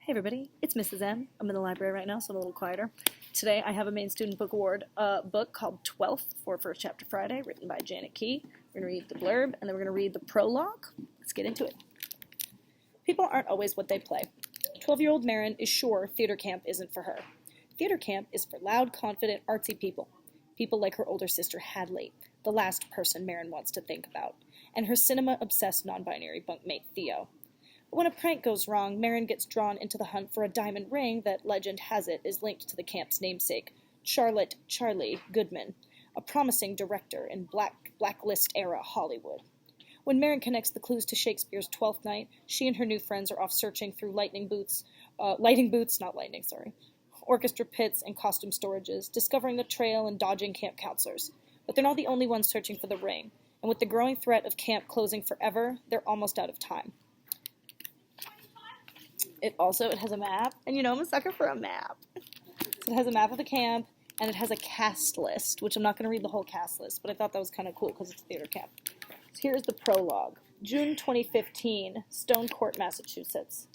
Hey everybody, it's Mrs. M. I'm in the library right now, so I'm a little quieter. Today I have a main student book award book called Twelfth for First Chapter Friday, written by Janet Key. We're going to read the blurb, and then we're going to read the prologue. Let's get into it. People aren't always what they play. 12-year-old Marin is sure theater camp isn't for her. Theater camp is for loud, confident, artsy people. People like her older sister Hadley, the last person Marin wants to think about, and her cinema-obsessed non-binary bunkmate Theo. But when a prank goes wrong, Marin gets drawn into the hunt for a diamond ring that, legend has it, is linked to the camp's namesake, Charlotte Charlie Goodman, a promising director in blacklist-era Hollywood. When Marin connects the clues to Shakespeare's Twelfth Night, she and her new friends are off searching through orchestra pits and costume storages, discovering a trail and dodging camp counselors. But they're not the only ones searching for the ring, and with the growing threat of camp closing forever, they're almost out of time. It has a map, and I'm a sucker for a map. So it has a map of the camp, and it has a cast list, which I'm not going to read the whole cast list, but I thought that was kind of cool because it's a theater camp. So here's the prologue. June 2015, Stone Court, Massachusetts.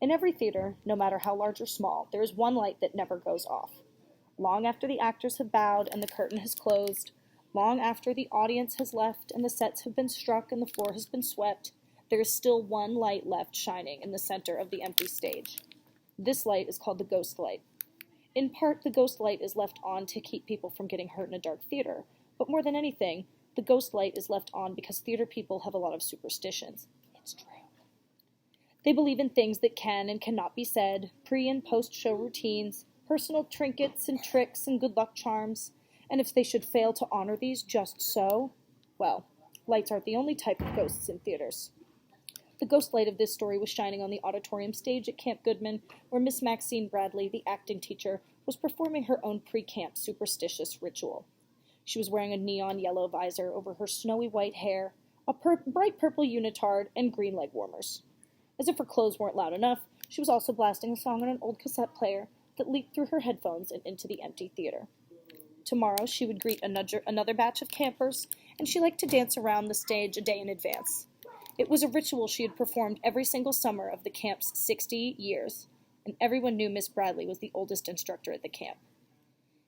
In every theater, no matter how large or small, there is one light that never goes off. Long after the actors have bowed and the curtain has closed, long after the audience has left and the sets have been struck and the floor has been swept, there is still one light left shining in the center of the empty stage. This light is called the ghost light. In part, the ghost light is left on to keep people from getting hurt in a dark theater, but more than anything, the ghost light is left on because theater people have a lot of superstitions. It's true. They believe in things that can and cannot be said, pre- and post-show routines, personal trinkets and tricks and good luck charms, and if they should fail to honor these just so, well, lights aren't the only type of ghosts in theaters. The ghost light of this story was shining on the auditorium stage at Camp Goodman, where Miss Maxine Bradley, the acting teacher, was performing her own pre-camp superstitious ritual. She was wearing a neon yellow visor over her snowy white hair, a bright purple unitard, and green leg warmers. As if her clothes weren't loud enough, she was also blasting a song on an old cassette player that leaked through her headphones and into the empty theater. Tomorrow she would greet another batch of campers, and she liked to dance around the stage a day in advance. It was a ritual she had performed every single summer of the camp's 60 years, and everyone knew Miss Bradley was the oldest instructor at the camp.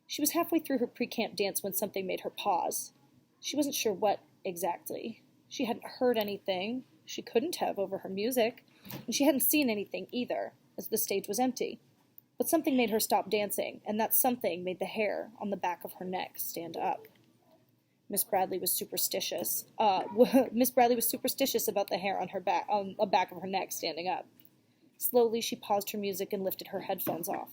She was halfway through her pre-camp dance when something made her pause. She wasn't sure what exactly. She hadn't heard anything. She couldn't have over her music, and she hadn't seen anything either, as the stage was empty. But something made her stop dancing, and that something made the hair on the back of her neck stand up. Miss Bradley was superstitious. Miss Bradley was superstitious about the hair on the back of her neck standing up. Slowly, she paused her music and lifted her headphones off.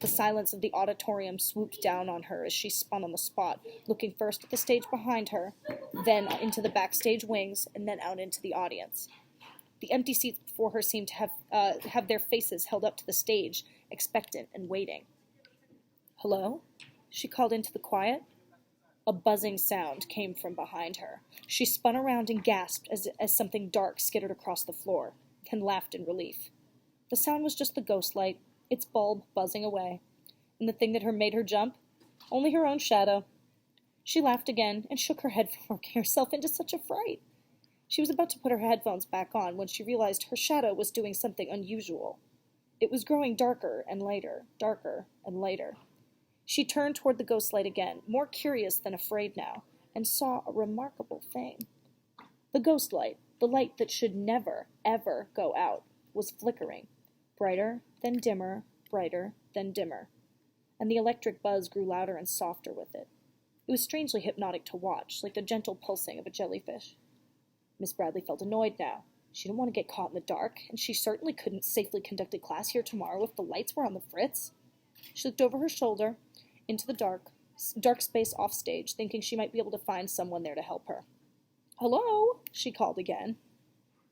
The silence of the auditorium swooped down on her as she spun on the spot, looking first at the stage behind her, then into the backstage wings, and then out into the audience. The empty seats before her seemed to have their faces held up to the stage, expectant and waiting. "Hello?" she called into the quiet. A buzzing sound came from behind her. She spun around and gasped as something dark skittered across the floor, then laughed in relief. The sound was just the ghost light, its bulb buzzing away. And the thing that made her jump? Only her own shadow. She laughed again and shook her head for working herself into such a fright. She was about to put her headphones back on when she realized her shadow was doing something unusual. It was growing darker and lighter, darker and lighter. She turned toward the ghost light again, more curious than afraid now, and saw a remarkable thing. The ghost light, the light that should never, ever go out, was flickering, brighter, then dimmer, brighter, then dimmer, and the electric buzz grew louder and softer with it. It was strangely hypnotic to watch, like the gentle pulsing of a jellyfish. Miss Bradley felt annoyed now. She didn't want to get caught in the dark, and she certainly couldn't safely conduct a class here tomorrow if the lights were on the fritz. She looked over her shoulder, into the dark space off stage, thinking she might be able to find someone there to help her. "Hello?" she called again.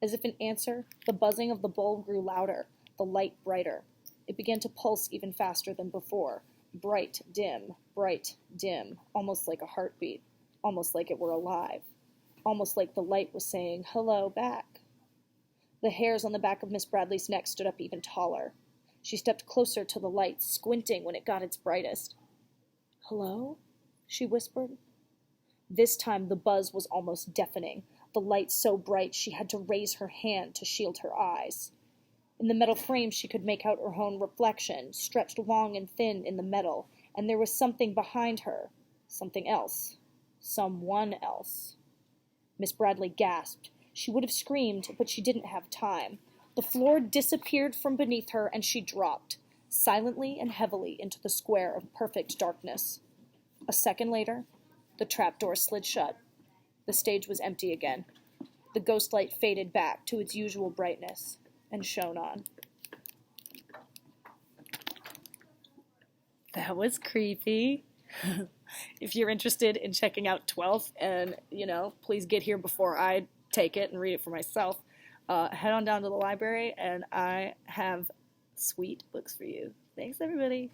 As if in answer, the buzzing of the bulb grew louder, the light brighter. It began to pulse even faster than before. Bright, dim, almost like a heartbeat, almost like it were alive, almost like the light was saying, "Hello, back." The hairs on the back of Miss Bradley's neck stood up even taller. She stepped closer to the light, squinting when it got its brightest. "Hello?" she whispered. This time the buzz was almost deafening, the light so bright she had to raise her hand to shield her eyes. In the metal frame she could make out her own reflection, stretched long and thin in the metal, and there was something behind her. Something else. Someone else. Miss Bradley gasped. She would have screamed, but she didn't have time. The floor disappeared from beneath her, and she dropped, silently and heavily, into the square of perfect darkness. A second later, the trapdoor slid shut. The stage was empty again. The ghost light faded back to its usual brightness and shone on. That was creepy. If you're interested in checking out 12th, and, please get here before I take it and read it for myself, head on down to the library, and I have sweet books for you. Thanks, everybody.